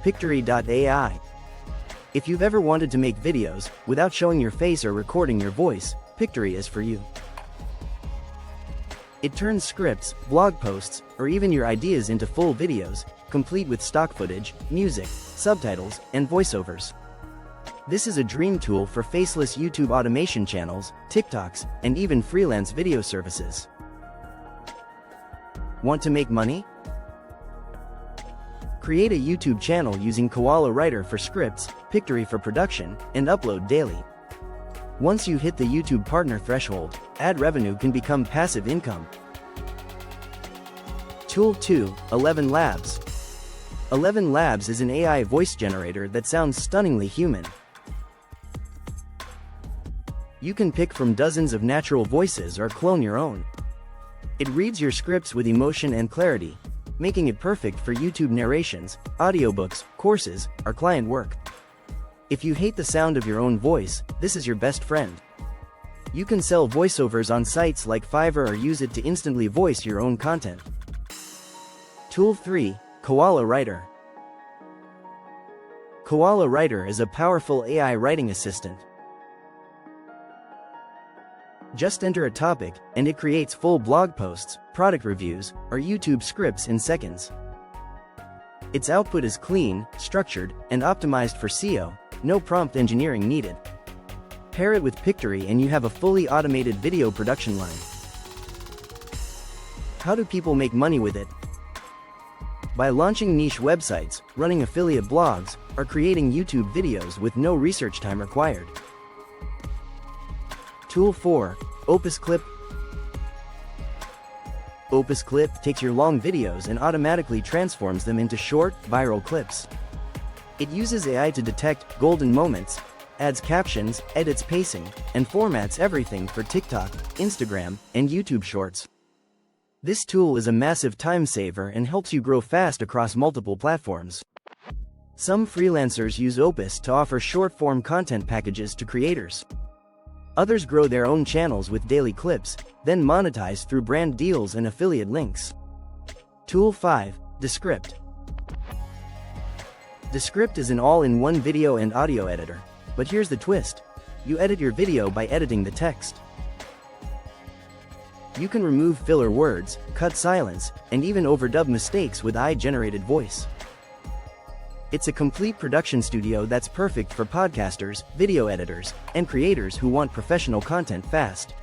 Pictory.ai. If you've ever wanted to make videos without showing your face or recording your voice, Pictory is for you. It turns scripts, blog posts, or even your ideas into full videos, complete with stock footage, music, subtitles, and voiceovers. This is a dream tool for faceless YouTube automation channels, TikToks, and even freelance video services. Want to make money? Create a YouTube channel using Koala Writer for scripts, Pictory for production, and upload daily. Once you hit the YouTube partner threshold, ad revenue can become passive income. Tool 2, ElevenLabs. ElevenLabs is an AI voice generator that sounds stunningly human. You can pick from dozens of natural voices or clone your own. It reads your scripts with emotion and clarity, making it perfect for YouTube narrations, audiobooks, courses, or client work. If you hate the sound of your own voice, this is your best friend. You can sell voiceovers on sites like Fiverr or use it to instantly voice your own content. Tool 3, Koala Writer. Koala Writer is a powerful AI writing assistant. Just enter a topic, and it creates full blog posts, product reviews, or YouTube scripts in seconds. Its output is clean, structured, and optimized for SEO, no prompt engineering needed. Pair it with Pictory and you have a fully automated video production line. How do people make money with it? By launching niche websites, running affiliate blogs, or creating YouTube videos with no research time required. Tool 4, Opus Clip. Opus Clip takes your long videos and automatically transforms them into short, viral clips. It uses AI to detect golden moments, adds captions, edits pacing, and formats everything for TikTok, Instagram, and YouTube Shorts. This tool is a massive time saver and helps you grow fast across multiple platforms. Some freelancers use Opus to offer short-form content packages to creators. Others grow their own channels with daily clips, then monetize through brand deals and affiliate links. Tool 5, Descript. Descript is an all-in-one video and audio editor, but here's the twist. You edit your video by editing the text. You can remove filler words, cut silence, and even overdub mistakes with AI-generated voice. It's a complete production studio that's perfect for podcasters, video editors, and creators who want professional content fast.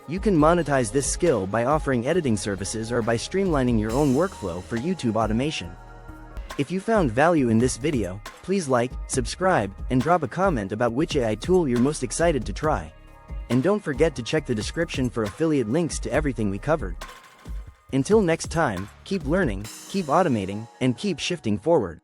You can monetize this skill by offering editing services or by streamlining your own workflow for YouTube automation. If you found value in this video, please like, subscribe, and drop a comment about which AI tool you're most excited to try. And don't forget to check the description for affiliate links to everything we covered. Until next time, keep learning, keep automating, and keep shifting forward.